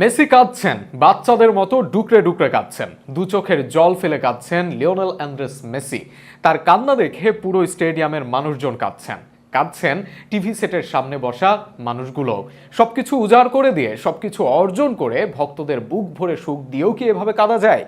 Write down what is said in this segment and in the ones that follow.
Messi কাঁদছেন, বাচ্চাদের মতো ডুকরে ডুকরে কাঁদছেন। দু চোখের জল ফেলে কাঁদছেন লিওনেল অ্যান্ড্রেস মেসি। তার কান্না দেখে পুরো স্টেডিয়ামের মানুষজন কাঁদছেন। কাঁদছেন টিভি সেটের সামনে বসা মানুষগুলো। সবকিছু উজাড় করে দিয়ে, সবকিছু অর্জন করে ভক্তদের বুক ভরে সুখ দিয়েও কি এভাবে কাঁদা যায়?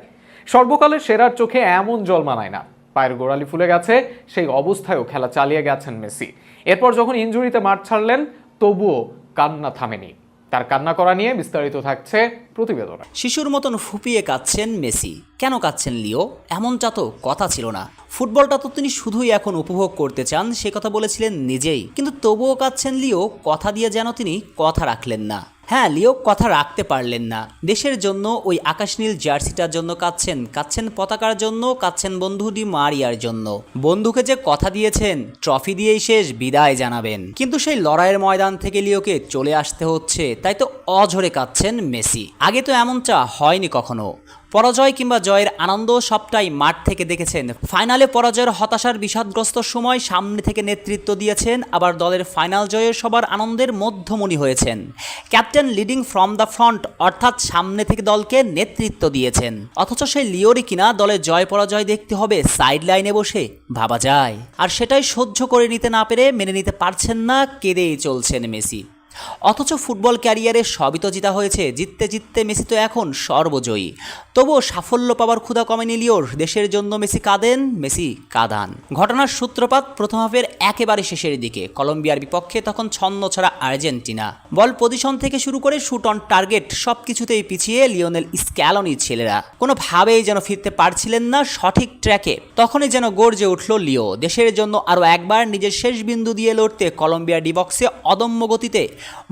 সর্বকালের সেরার চোখে এমন জল মানায় না। পায়ের গোড়ালি ফুলে গেছে, সেই অবস্থায়ও খেলা চালিয়ে গেছেন মেসি। এরপর যখন ইনজুরিতে মাঠ ছাড়লেন, তবুও কান্না থামেনি। তার কান্না করা নিয়ে বিস্তারিত থাকছে প্রতিবেদনে। শিশুর মতন ফুপিয়ে কাঁদছেন মেসি। কেন কাঁদছেন লিও? এমনটা তো কথা ছিল না। ফুটবলটা তো তিনি শুধুই এখন উপভোগ করতে চান, সে কথা বলেছিলেন নিজেই। কিন্তু তবুও কাঁদছেন লিও, কথা দিয়ে যেন তিনি কথা রাখলেন না। হ্যাঁ, লিও কথা রাখতে পারলেন না। দেশের জন্য ওই আকাশ নীল জার্সিটার জন্য কাঁদছেন পতাকার জন্য, কাঁদছেন বন্ধু ডি মারিয়ার জন্য। বন্ধুকে যে কথা দিয়েছেন ট্রফি দিয়েই শেষ বিদায় জানাবেন, কিন্তু সেই লড়াইয়ের ময়দান থেকে লিওকে চলে আসতে হচ্ছে। তাই তো অঝরে কাঁদছেন মেসি। আগে তো এমনটা হয়নি কখনো। পরাজয় কিংবা জয়ের আনন্দ সবটাই মাঠ থেকে দেখেছেন। ফাইনালে পরাজয়ের হতাশার বিষাদগ্রস্ত সময় সামনে থেকে নেতৃত্ব দিয়েছেন, আবার দলের ফাইনাল জয়ের সবার আনন্দের মধ্যমণি হয়েছেন। Captain leading from the front, অর্থাৎ সামনে থেকে দলকে নেতৃত্ব দিয়েছেন। অথচ সেই লিওরই কিনা দলের জয় পরাজয় দেখতে হবে সাইড লাইনে বসে, ভাবা যায়। আর সেটাই সহ্য করে নিতে না পেরে, মেনে নিতে পারছেন না, কেঁদেই চলছেন মেসি। অথচ ফুটবল ক্যারিয়ারে সবই তো জিতা হয়েছে। জিততে জিততে মেসি তো এখন সর্বজয়ী। তবুও সাফল্য পাওয়ার ক্ষুধা কমেনি লিওর। দেশের জন্য মেসি কাঁদেন, মেসি কাঁদান। ঘটনার সূত্রপাত প্রথম হাফের একেবারে শেষের দিকে। কলম্বিয়ার বিপক্ষে তখন ছন্ন ছাড়া আর্জেন্টিনা। বল পজিশন থেকে শুরু করে শুট অন টার্গেট সবকিছুতেই পিছিয়ে লিওনেল স্ক্যালোনির ছেলেরা কোনোভাবেই যেন ফিরতে পারছিলেন না সঠিক ট্র্যাকে। তখনই যেন গর্জে উঠল লিও। দেশের জন্য আরও একবার নিজের শেষ বিন্দু দিয়ে লড়তে কলম্বিয়ার ডিবক্সে অদম্য গতিতে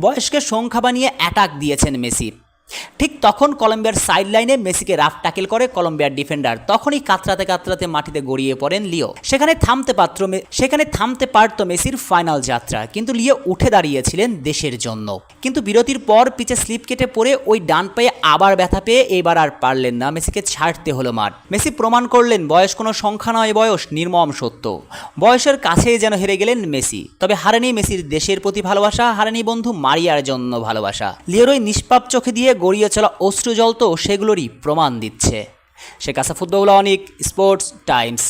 বয়সকে সংখ্যা বানিয়ে অ্যাটাক দিয়েছেন মেসি। ঠিক তখন কলম্বিয়ার সাইড লাইনে মেসিকে রাফ ট্যাকেল করে কলম্বিয়ার ডিফেন্ডার। তখনই কাতরাতে কাতরাতে মাটিতে গড়িয়ে পড়েন লিও। সেখানে থামতে পারত মেসির ফাইনাল যাত্রা, কিন্তু লিও উঠে দাঁড়িয়েছিলেন দেশের জন্য। কিন্তু বিরতির পর পিচে স্লিপ কেটে পড়ে ওই ডান পায়ে আবার ব্যথা পেয়ে এবার আর পারলেন না, মেসিকে ছাড়তে হলো মাঠ। মেসি প্রমাণ করলেন বয়স কোনো সংখ্যা নয়, বয়স নির্মম সত্য। বয়সের কাছেই যেন হেরে গেলেন মেসি। তবে হারেনি মেসির দেশের প্রতি ভালোবাসা, হারেনি বন্ধু মারিয়ার জন্য ভালোবাসা। লিওর ওই নিষ্পাপ চোখে দিয়ে গড়িয়ে চলা অশ্রু জল তো সেগুলোরই প্রমাণ দিচ্ছে। শেখ আসাফুদ্দৌলা অনিক, স্পোর্টস টাইমস।